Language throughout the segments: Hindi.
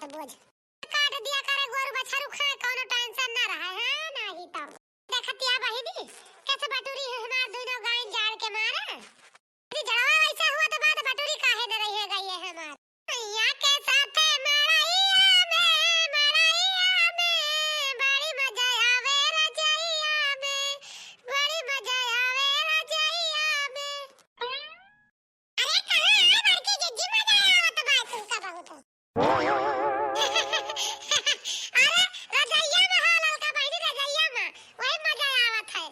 तो बोझ काट दिया करे गोरु बछरू खाए कोनो टेंशन ना रहे है नाही तो देखतिया बहिनी कैसे बटुरी है हमार दोनों गाय जाड़ के मारे यदि जड़वा ऐसा हुआ तो बात बटुरी काहे न रही है गई है हमार भैया के साथ मड़ैया में बड़ी मजा आवे रजैया में बड़ी मजा आवे रजैया में अरे कहां है बड़की जिज्जी मजा आवत बा तुमका बहुत अरे रजैया में हो ललका बहिनी रजैया में वही मजा आवत है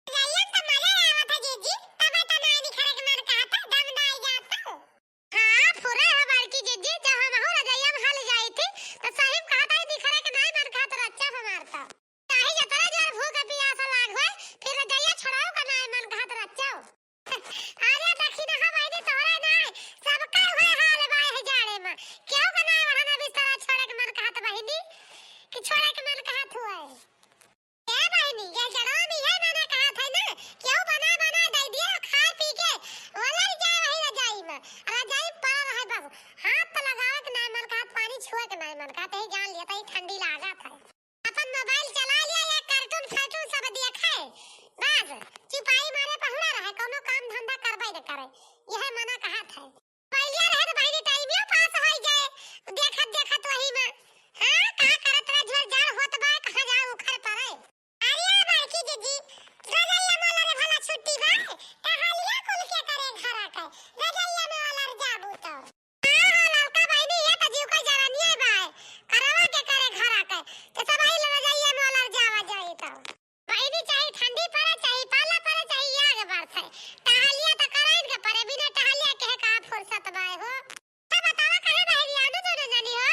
रजैया तो मजा आवत है जिज्जी तब तो नहीं निखरे के मन कहता दम ना आई जाता हां पूरा है बड़की जिज्जी जब हम हो रजैया में हल जाई थी तो सही कहता है निखरे के नहीं मन कहता अच्छा हमारता काहे जतरा जोर भूख प्यास लाग होय फिर रजैया छोड़ाओ का नहीं मन कहता अच्छा अरे दक्षिण हा बहिनी तोरे नहीं सबका हुए हाल बाय है जाड़े में क्यों का नहीं वहां बिस्तर छोड़े के मन कहत बहिनी कि छोड़े के मन कहत हुए ए बहिनी ये जड़ों में ये मैंने कहा था ना क्यों बना बना दे दिया खा पी के वाला जा वही रजाई में रजाई पर है बस हाथ तो लगावे के नहीं मन कहत पानी छुए के नहीं मन कहत ही जान लिया तो ठंडी लागत है अपन मोबाइल चला लिया या कार्टून फाटून सब देखे बस चिपाई मारे पहुड़ा रहे कोनो काम धंधा करबे न करे यह मना कहत है पहले रहे तो बहिनी टाइम में पास हो जाए देखत देखत वही में हां का करत रह झोल जाड़ होत बा कहां जा उखर पड़े अरे बड़की जिज्जी रजैया मोला रे भला छुट्टी बा टहलिया कुल के करे घर आके रजैया में वाला जाबू तो हां ललका बहिनी ये त जीव का जरानिए बा करवा के करे घर आके तो सब आई रजैया में वाला जावा जाई तो बहिनी चाहे ठंडी पड़े चाहे पाला पड़े चाहे आग बरसे टहलिया त कराइन के परे बिना टहलिया के का फुर्सत बाय हो तब बतावा कहे बहिनी आनु दोनों जानी हो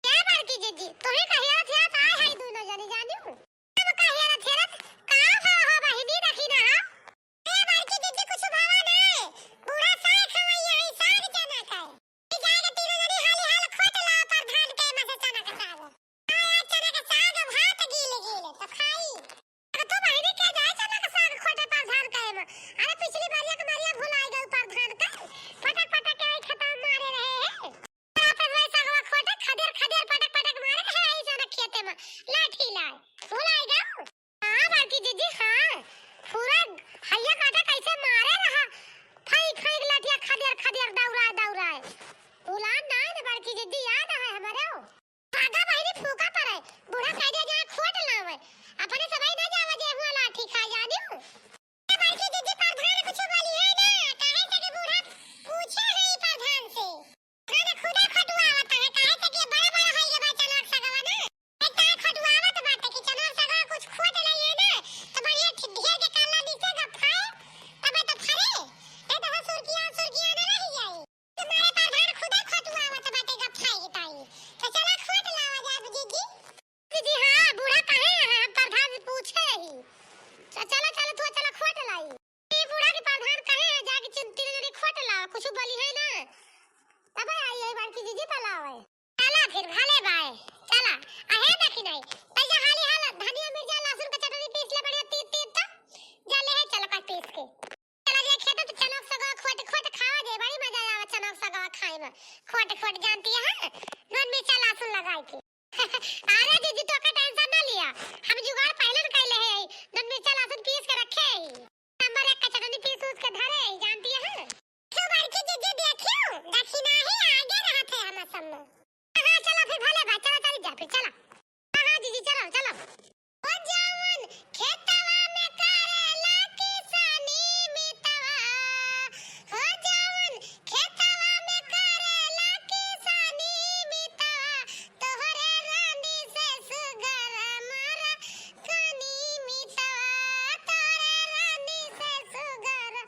क्या बड़की जिज्जी तोही कहिया थे आए है दोनों जानी जानियो तब कहिया थे का हो बहिनी देखी ना ए बड़की जिज्जी कुछ भावा नहीं बूढ़ा साय खवैया है साग चना खाए जाके तीनों जनी हाली हाल खोट ला पर धान के मसे चना का साग आया चना का साग भात गीले गीले तो खाई अरे तू बहिनी के जाए चना का साग खोटे पर धान के में अरे पिछली बार एक मारिया भुलाई गई पर धान का पटक पटक के खत्म मारे रहे हैं आपन वैसा हवा खोटे खदेर खदेर पटक पटक मारे है ऐसा न खेते में लाठी लाए भुलाई गई हां बाकी जिज्जी हां पूरा हैया काटा कैसे मारे रहा फाई फाई लाठिया खदेर खदेर दौड़ा भुला ना बाकी जिज्जी याद है हमारे आगा बहिनी फूका पड़े बूढ़ा कह दे जा खोट लावे अपने सबई ना जावा जे हुआ लाठी खा जानी ए बाकी जिज्जी प्रधान कुछ बोली है ना काहे से के बूढ़ा पूछे है प्रधान से खाना खुदा खटुआवत है काहे से के बड़ा बड़ा है ये बच्चा लोग सगवा ना इतना खटुआवत बात कि चना सगवा कुछ खोट लइए ना तो बढ़िया ढेर के काला नीचे का खाए तबे तो फरे ए तो सुरकिया ना रह जाए तुम्हारे प्रधान खुदा खटुआवत बाटे का खाई ताई तो चला खोट लावा जा जिज्जी जी हां बूढ़ा कहे हैं प्रधान से पूछे ही चलो चलो तू चला खोट लाई ये बूढ़ा के प्रधान कहे हैं जाके चिंती ने खोट ला कुछ बोली है ना तब आई है बड़की जिज्जी पलावे चला फिर भाले बाय चला आहे देखी नहीं पैसा हाली हाल धनिया मिर्चा लहसुन का चटनी पीस ले बढ़िया तीत तीत तो जाले है चला का पीस के चला जे खेत तो चनक सगा खोट खोट खावा जे बड़ी मजा आवे चनक सगा खाए में खोट खोट जानती है नून मिर्चा लहसुन लगाई के अरे दीदी तो का टेंशन ना लिया हम जुगाड़ पहले न कैले है नून मिर्चा लहसुन पीस के रखे नंबर 1 का चटनी पीस उसके धरे जानती है क्यों बड़की जिज्जी देखियो दक्षिणा ही आगे रहा थे हम सब में हां चलो फिर भले बा चला चली जा फिर चला हां दीदी चलो चलो ओ जवान खेतवा में करेला किसानी मितवा हो जवान खेतवा में करेला किसानी मितवा तोहरे रानी से सुगर मारा कानी मितवा तोहरे रानी से सुगर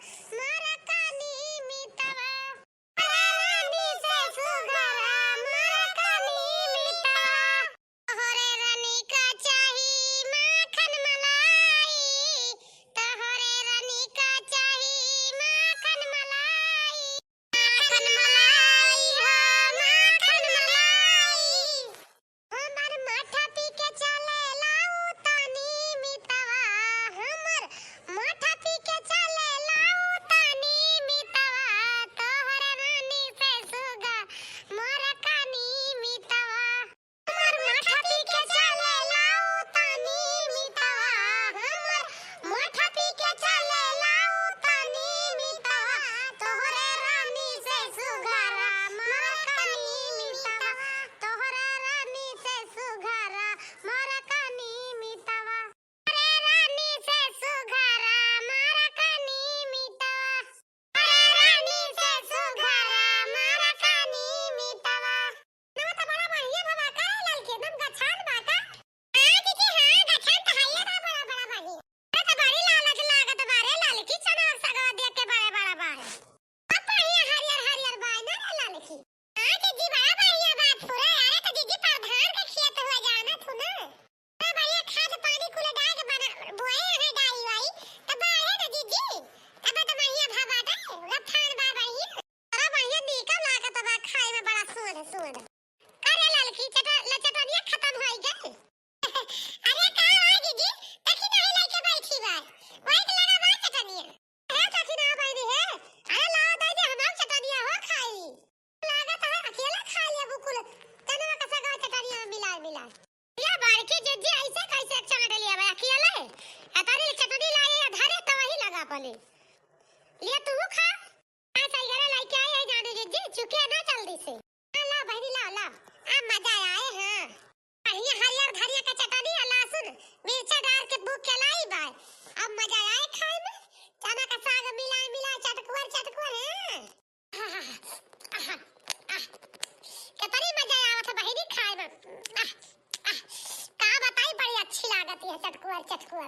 चटकुआ।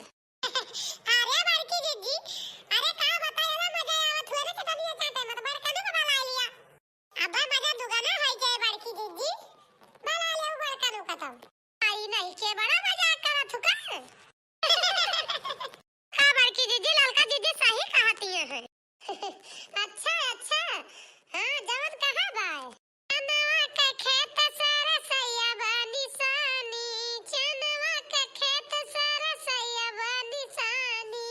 अरे बड़की जीजी, अरे का बताया ना मजा आवत हुए रे चटनिया चाटे में तो बड़का नु बना लिया। अब मजा दुगना है के बड़की जीजी बना ले बड़का नु खत्म। आई नहीं के बड़ा मजाक करत हु का? हां बड़की जीजी ललका जीजी सही कहती है। अच्छा अच्छा हां जवन कहा बाय चनवा के खेत सारा सैया बानी सानी चनवा के खेत सारा सैया बानी सानी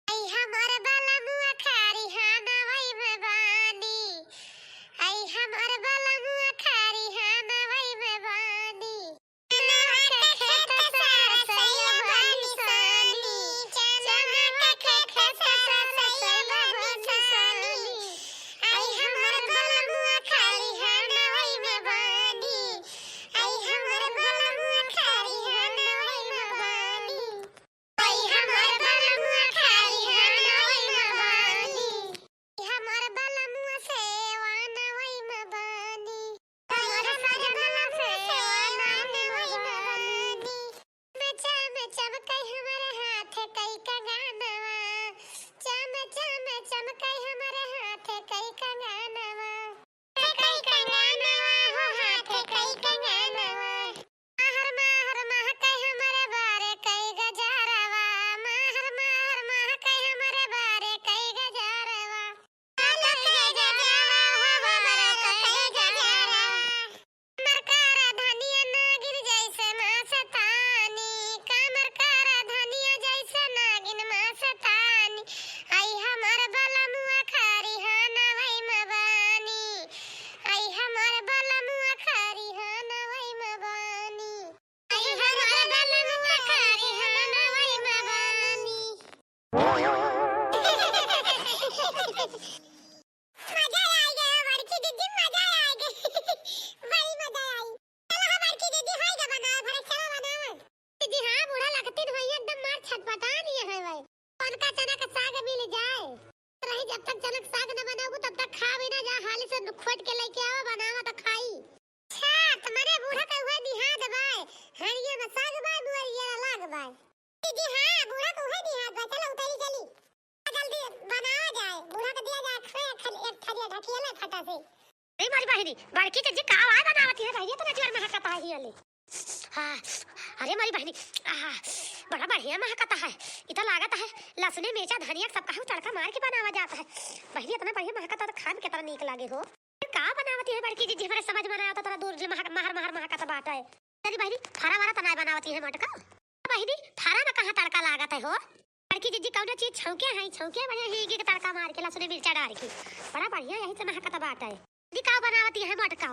आई हमर बलमुआ खारी हाना वई में बानी आई हमर बलमुआ खारी हाना वई में बानी चनवा के खेत सारा सैया बानी सानी चनवा के खेत सारा सैया बानी सानी आई हमर बलमुआ खारी हाना वई में बानी आई हमर बलमुआ खारी हाना वई में बानी आई हमर बलमुआ खारी हाना वई में बानी हमर बलमुआ सेवाना वई में बानी हमर बलमुआ सेवाना वई में बानी चमकै हमर हाथ कई का गानवा चमकै हमर हाथ कई का गानवा कई का गानवा हो हाथ कई का गानवा महर महकै हमर बारे कई गजारवा महर महकै हमर बारे कई गजारवा अलग गजारवा हो बारे कई गजारवा मरकारा धनिया नागिन जैसे मासतानी कमरकारा धनिया जैसे नागिन मासतानी आई हमर बलमुआ खारी हाना वई में बानी आई हमर बलमुआ खारी हाना वई में बानी आई हमर बलमुआ खारी हाना वई में बानी मजा आ गया बड़की दीदी मजा आ गई बड़ी मजा आई चलो बड़की दीदी हाय गा बनाओ भरे चलो बनाओ दीदी हां बूढ़ा लगती है एकदम मार छटपटा नहीं है भाई कौन का चना का साग मिल जाए रही जब तक चना का साग न बनाओ तब तक खा भी ना जा हाल से खोट के लेके आओ बनावा तो खाई अच्छा तुम्हारे बूढ़ा का हुआ निहा दबाए हरिया में साग बाय बुआरिया लाग बाय दीदी हां बूढ़ा को हुआ निहा दबाए चलो उतारी चली जल्दी बनाओ जाए बूढ़ा का दिया जाए एक थरिया ढकिया ना खटा से नहीं मारी बहिनी बड़की के जी का आवाज बनावती है भैया तो नजर में हकता है ये हां अरे मारी बहिनी बड़ा बढ़िया महकता है इतना लागत है लहसुन मिर्चा धनिया सब कहूं तड़का मार के बनावा जाता है बहिनी इतना बढ़िया महकता तो खान के तरह नीक लागे हो का बनावती है बड़की जी हमारे समझ में ना आता तरह दूर महर महकता बाटा है तेरी बहिनी फारा वाला तना बनावती है मटका बहिनी फारा में कहां तड़का लागत है हो बड़की जी कौन चीज छौके बढ़िया हींग के तड़का मार के लहसुन मिर्चा डाल के बड़ा बढ़िया यही से महकता बाटा है दी का बनावती है मटका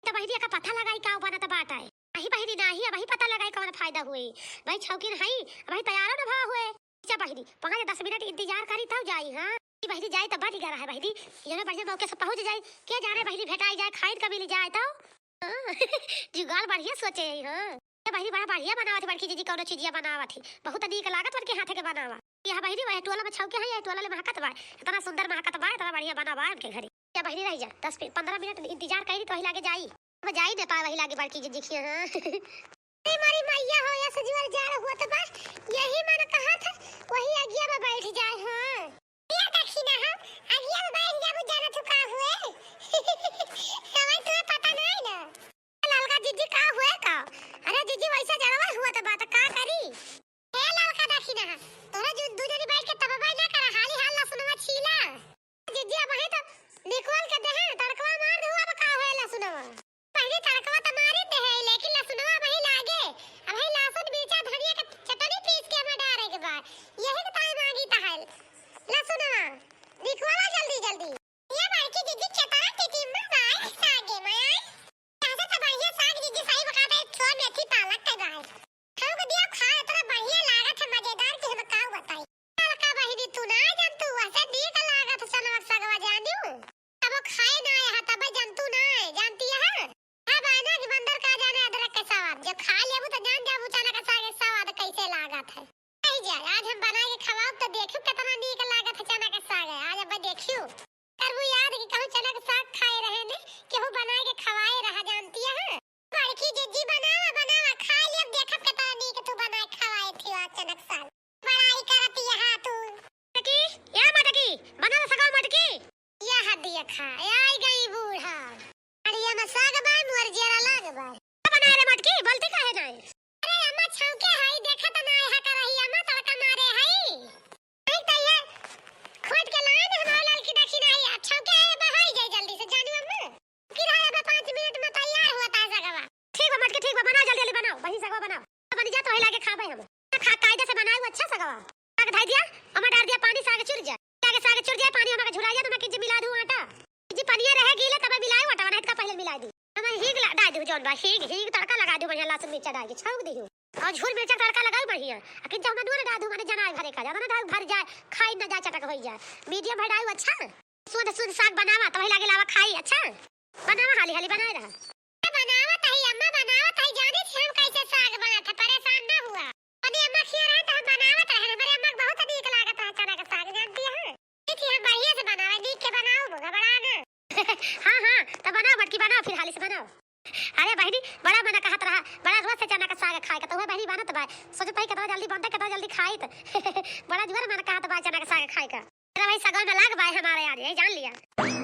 तो बहिनी का पता लगाई का बनता बाटा है नहीं बहिनी नहीं वही पता लगाई कौन फायदा हुए भाई छौकी नहीं भाई तैयार न भा हुए अच्छा बहिनी 5-10 मिनट इंतजार करी तब जाई हां बहिनी जाए तब बात करा है बहिनी ये ना बढ़िया मौके से पहुंच जाए क्या जाने बहिनी भेटाई जाए खाई का मिल जाए तो जुगाड़ बढ़िया सोचे हां ये बहिनी बड़ा बढ़िया बनावत बड़की दीदी कौन चीजिया बनावत है बहुत नीक लागत उनके हाथ के बनावा यह बहिनी वह टोला में छौके है ये टोला में महकत बा इतना सुंदर महकत बा इतना बढ़िया बनावा उनके घरे क्या बहिनी रह जा 10-15 मिनट इंतजार करी तो वही लागे जाई अब जाई दे पा वही लागे बड़की जी देखिए हां मारी मैया हो या सजवर जा हुआ तो बस यही मन कहा था वही आगिया में बैठ जाए हां ये देखी ना हम आगिया में बैठ जा जाना तो का हुए समय तुम्हें पता नहीं ना ललका जीजी का हुए का अरे जीजी वैसा जड़वा हुआ तो बात का करी ए ललका देखी ना तोरा जो दू जनी बैठ के तब भाई ना कर हाली हाल ना सुनवा छीला जीजी अब है तो निकोल के दे तड़कवा मार दे अब का होएला सुनवा पहले तड़कवा तो मारी दे है लेकिन लसुनवा वही लागे अब है लहसुन मिर्चा धनिया के चटनी पीस के में डाले के बाद यही तो टाइम आगी ता है लसुनवा निकवाला जल्दी जल्दी ये बड़की दीदी चतरा टीटी में भाई सागे में कैसे तो बढ़िया साग दीदी सही बताते हैं थोड़ा मेथी पालक के बाद खाओ के दिया खा इतना बढ़िया लागत है मजेदार कि हम का बताई ललका बहिनी तू ना जब तू वैसे नीक लागत सनवा सगवा जानू अब खाए ना है तब जंतु ना जानती है अब आना कि बंदर का जाने अदरक के स्वाद जो खा लेबू तो जान जाबू चना का साग स्वाद कैसे लागत है नहीं जा आज हम बना के खवाओ तो देखो कितना नीक लागत है चना का साग आज अब देखियो करबू याद कि कहूं चना का साग खाए रहे ने केहू बना के खवाए रहा जानती है बड़की जीजी बनावा खा ले देखब कितना नीक तू बना के खवाए थी आज चना का साग दिया खा आई गई बूढ़ा अड़िया में साग बा मोर जेरा लाग बा बना रे मटकी बोलती काहे नहीं अरे अम्मा छौके हई देखा त ना हा करही अम्मा तड़का मारे हई नहीं त ये खोट के लाइन हमारे लाल की देखी नहीं अब छौके है बहाई जाए जल्दी से जानू अम्मा फिर है अब 5 मिनट में तैयार हुआ ताजा गवा ठीक बा मटकी ठीक बा बनाओ जल्दी जल्दी बनाओ वही सगवा बनाओ बन जा तो ही लाके खाबे हम खा कायदे से बनाओ अच्छा सगवा साग धाई दिया अम्मा डाल दिया पानी साग चुर जाए साग चुर जाए पानी हमारा झुरा जाए तो मैं किंच मिला दूं आटा जी पनिया रह गईले तब मिलाए आटा नहीं का पहले मिला दी हम हीग डाल दूं जौन बा हीग तड़का लगा दूं बढ़िया लहसुन मिर्च डाल के छौंक दी और झोल मिर्च तड़का लगाओ बढ़िया अकिन जब मैं दूर डाल दूं माने जनाई भरे का जब ना भर जाए खाई न जाए चटक होई जाए मीडियम भड़ाऊ अच्छा सुन सुन साग बनावा तो ही लागे लावा खाई अच्छा बनावा हाली हाली बनाए रहा बनावा तही अम्मा बनावा तही जाने थी हम कैसे साग बना था परेशान ना हुआ अभी अम्मा खिया रहा तो हम बनावत रहे हमारे अम्मा को बहुत नीक लागत है चना का साग जानती है देखिए हम बढ़िया से बनावे नीक के बनाओ घबरा ना हां हां तो बनाओ मटकी बनाओ फिर हाली से बनाओ अरे बहनी बड़ा मना कहत रहा बड़ा रोज से चना का साग खाए का तो है बहनी बनत बा सोचत भाई कतवा जल्दी बनता कतवा जल्दी खाई त बड़ा जुगर मना कहत बा चना का साग खाए का अरे भाई सगो में लाग बा हमारे यार ये जान लिया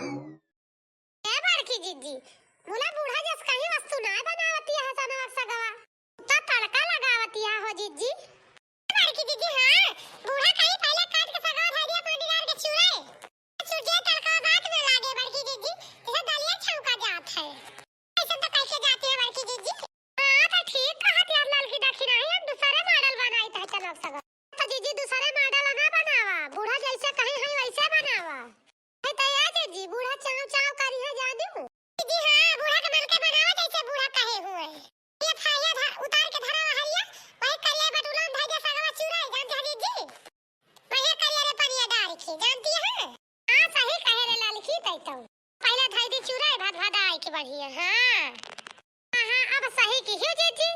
ए बड़की जीजी मुला बूढ़ा जस कहीं वस्तु ना बनावती है चना का सागवा तो तड़का लगावती है हो जीजी बड़की जीजी हां बूढ़ा कहीं पहले काट के सागवा धर दिया पानी डाल के चूरे चूजे तड़का बात में लागे बड़की जीजी इसे दलिया छौका जात है ऐसे तो कैसे जाती है बड़की जीजी हां तो ठीक कहा यार लाल की दाखी नहीं हम दूसरे मॉडल बनाई था चना का साग तो जीजी दूसरे मॉडल ना बनावा बूढ़ा जैसे कहीं है वैसे बनावा है तो यार जीजी बूढ़ा चाव चाव करी है जानू जीजी हां बूढ़ा के मन के बनावा जैसे बूढ़ा कहे हुए ये फाया उतार के धरा हरिया वही करिया बटुला भाई के सागवा चूरा जान जीजी वही करिया रे पनिया डाल के जानती है हां सही कहे रे लाल की तई तो पहले धाई दी चूरा भात भादाई के बढ़िया हां हां अब सही की हो जीजी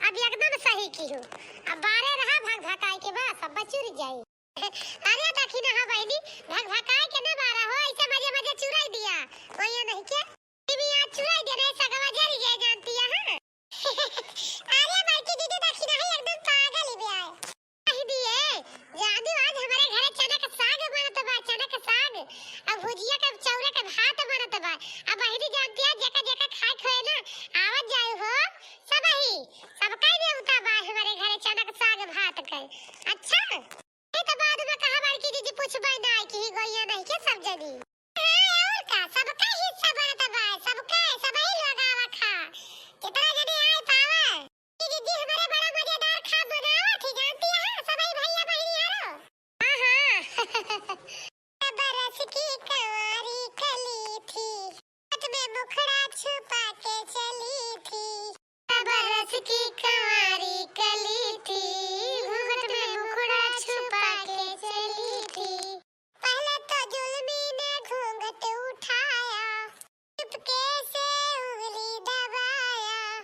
अब एकदम सही की हो अब बारे रहा भाग भकाई के बाद सब बचुर जाई अरे देखी ना बहनी भाग भकाई के ना बारा हो ऐसे मजे मजे चुराई दिया वही नहीं के टीवी आज चुराई दे रहे सगवा जरी गए जानती है हां अरे बड़की दीदी देखी ना एकदम पागल ही बे आए कही दिए जादू आज हमारे घरे चना का साग बनत बा चना का साग अब भुजिया का चौरे का भात बनत बा अब बहनी जानती है जका जका खाए खोए ना आवत जाए हो सब ही सब कई ने उता बा हमारे घरे चना का साग भात के अच्छा ये तो बाद में कहा बड़की दीदी पूछबे ना कि गइया नहीं के सब जनी हां और का सबका हिस्सा बनत बा सबका सब ही लोग आवा खा कितना जने आए पावा दीदी हमारे बड़ा मजेदार खा बनावा थी जानती है सब ही भैया बहनी यारो हां बरस की कंवारी कली थी हाथ में मुखड़ा छुपा के चली थी बरस की कंवारी कली थी हाथ में मुखड़ा छुपा के चली थी पहले तो जुल्मी ने घूंघट उठाया चुपके से उंगली दबाया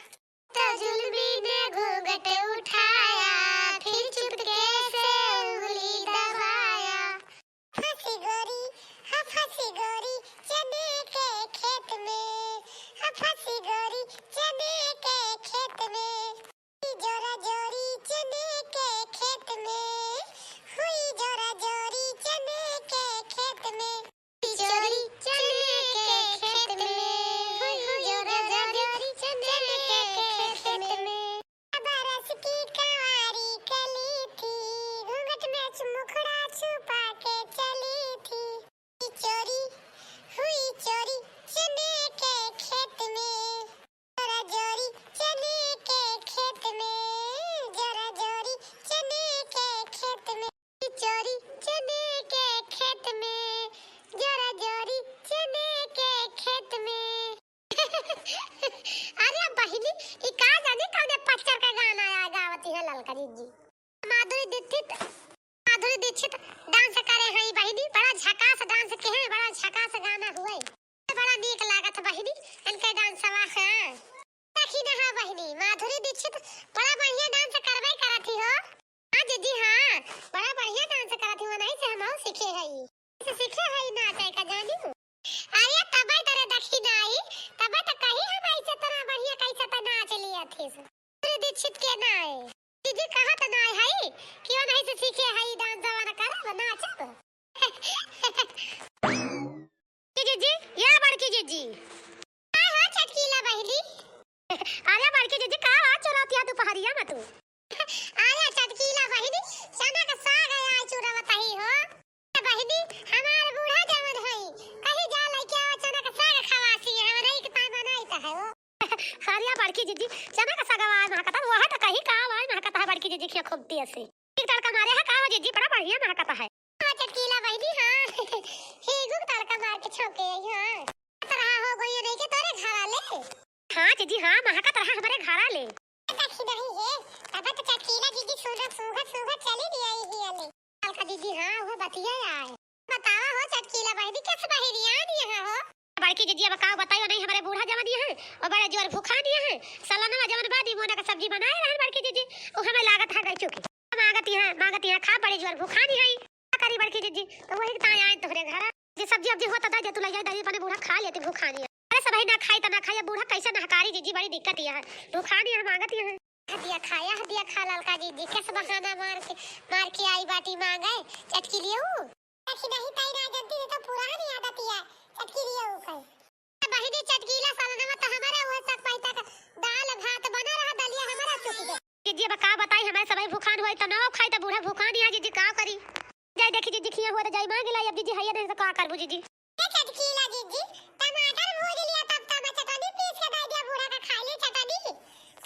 तो जुल्मी ने घूंघट उठाया फिर चुपके से उंगली दबाया फंसी गोरी हाँ फंसी गोरी चने के खेत में हाँ फंसी गोरी चने के खेत में जोरा जोरी चने के खेत में हुई जोरा जोरी चने के खेत में चोरी चने के खेत में हुई जोरा जोरी चने के खेत में बरस की कंवारी कली थी घूंघट में मुखड़ा छुपा के चली थी चोरी हुई चोरी चने के खेत में जरा जोरी चने के खेत में जरा जोरी चने के खेत में चोरी चने के खेत में जरा जोरी चने के खेत में अरे बहिनी ई का जाने कौन पच्चर का गाना आया गावती है ललका जी माधुरी दीक्षित डांस करे हई बहिनी बड़ा झकास डांस के है बड़ा झकास गाना हुए बड़ा नीक लागत बहिनी इनके डांसवा है देखी ना हां बहिनी माधुरी दीक्षित बड़ा बढ़िया डांस करबे करती हो हां दीदी हां बड़ा बढ़िया डांस करती हो नहीं से हम सीखे हई से सीखे हई नाचे का जानी अरे तबे तेरे देखी ना आई तबे तो कहीं हम ऐसे तरह बढ़िया कैसे त नाच लिया थी माधुरी दीक्षित के ना आए दीदी कहा तो ना है क्यों नहीं से सीखे हई डांस वाला कर नाचब दीदी जी जी। हां चटकीला बहिनी। अरे बड़की जीजी का आवाज चुराती है दोपहरिया में तू? अरे चटकीला बहिनी चना का साग है आज चूरा बताई हो बहिनी हमार बूढ़ा जवन हई कहीं जा लइके आवा चना का साग खवासी हमरा ही के ता बनाई त है वो हरिया बड़की जीजी चना का साग आवाज महकता वह तो कहीं का आवाज महकता है बड़की जीजी की खूबती ऐसे एक तड़का मारे है का जीजी बड़ा बढ़िया महकता है। हां चटकीला बहिनी हां हे गुक तड़का मार के छोके हां तरह हो गई नहीं के तोरे घर आले। हां जीजी हां महकता रहा हमारे घर आले ताकि नहीं है अब तो चटकीला दीदी सुगा चली दी आई ही आले अलका दीदी हां वो बतिया आए बतावा हो चटकीला बहिनी कैसे बहिनी आ दी है हो बड़की जीजी अब का बताइयो नहीं हमारे बूढ़ा जमा दिए हैं और बड़े जोर भूखा दिए हैं सालाना जवन बादी मोना का सब्जी बनाए रहन बड़की जीजी वो हमें लागत है गई चुकी मांगती है खा बड़े जोर भूखा नहीं है का करी बड़की जीजी तो वही ता आए तोरे घर जे सब्जी अब होता दा जे तू ले जाए दादी पने बूढ़ा खा लेती भूखा नहीं अरे सब ना खाई त ना खाई बूढ़ा कैसे नहकारी जीजी बड़ी दिक्कत है भूखा नहीं है मांगती है हदिया खा ललका दीदी कैसे बहाना मार के आई बाटी मांगे चटकी लिए हूं ताकि नहीं ताई ना जानती तो पुरानी आदत है चटकी लिए हूं कल बहिनी चटकीला सालना में तो हमारा वो सब पैसा का दाल भात बना रहा दलिया हमारा चुकी गई जीजी अब का बताई हमारे सब भूखान होई त ना खाई त बूढ़ा भूखा नहीं है जीजी का करी जाई देखी जीजी खिया हो त जाई मांग लाई अब जीजी हैया नहीं तो का करबू जीजी चटकीला दीदी टमाटर भूज लिया तब तब चटनी पीस के दे दिया बूढ़ा का खा ले चटनी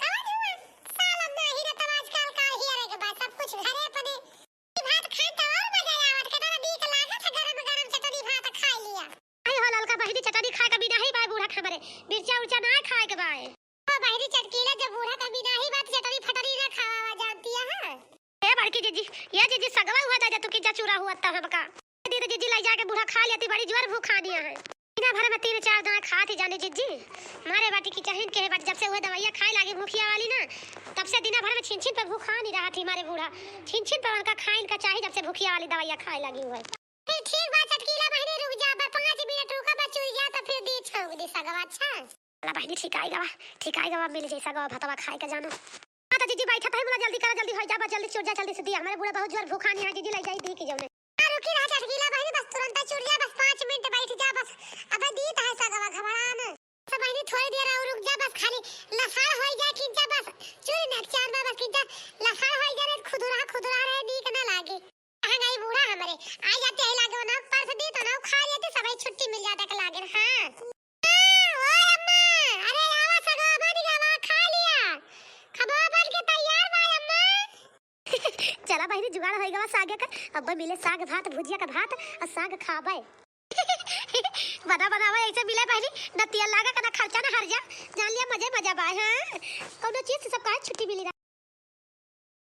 समझ हुआ सालन नहीं रे तब आजकल का ही रे के बाद सब कुछ घरे पने भात खाए तो और मजा आवत केतना नीक लागत गरम गरम चटनी भात खा लिया आई हो ललका बहिनी चटनी खाए के बिना ही बाय बूढ़ा खा मरे मिर्चा उर्चा ना खाए के बाय ओ बहिनी चटकीला जब बूढ़ा का बिना ही बात चटनी फटरी ना खावा जानती है ए बड़की जीजी ये जीजी सगवा हुआ था तू की जा चूरा हुआ था हमका दीदी जीजी लाई जाके बूढ़ा खा लेती बड़ी जोर भूखा दिया है बिना भर में 3-4 दाना खाती जाने जीजी मारे बाटी की चहन के बाटी जब से वो दवाइयां खाए लागी भूखिया वाली ना तब से दिन भर में छिन पे भूखा नहीं रहा थी मारे बूढ़ा छिन पे उनका खाइन का चाहिए जब से भूखिया वाली दवाइयां खाए लगी हुआ फिर ठीक बात चटकीला बहिनी रुक जा 5 मिनट रुका बचुई जा तो फिर दी छौंग दी सगवा अच्छा अला बहिनी ठीक आई गवा मिल जैसा गवा भातवा खाए के जानो हां तो जीजी बैठा था बोला जल्दी करा जल्दी हो जा जल्दी छोड़ जा जल्दी से दी हमारे बूढ़ा बहुत जोर भूखा नहीं है जीजी लाई जाई दी की जाने रुकी रहा चटकीला बहिनी बस तुरंत चुड़ जा बस 5 मिनट बैठ जा बस अब दी है सगवा घबरा न सब बहिनी थोड़ी देर और रुक जा बस खाली लफाड़ हो जाए किंचा बस चुरी न चार में बस किंचा लफाड़ हो जाए खुदरा रहे नीक ना लागे कहां गई बूढ़ा हमारे आ जाते ही लागे ना पर दी तो ना खा लेते सब छुट्टी मिल जाता के लागे हां ओए अम्मा अरे आवा सगवा बन गया खा लिया खबा बन के तैयार बा अम्मा चला बहिनी जुगाड़ होई गवा साग का अब मिले साग भात भुजिया का भात और साग खाबे बनावा ऐसे मिले पहली न तेल लागा का ना खर्चा ना हर जा जान लिया मजा बा हां कोनो चीज से सब काहे छुट्टी मिली।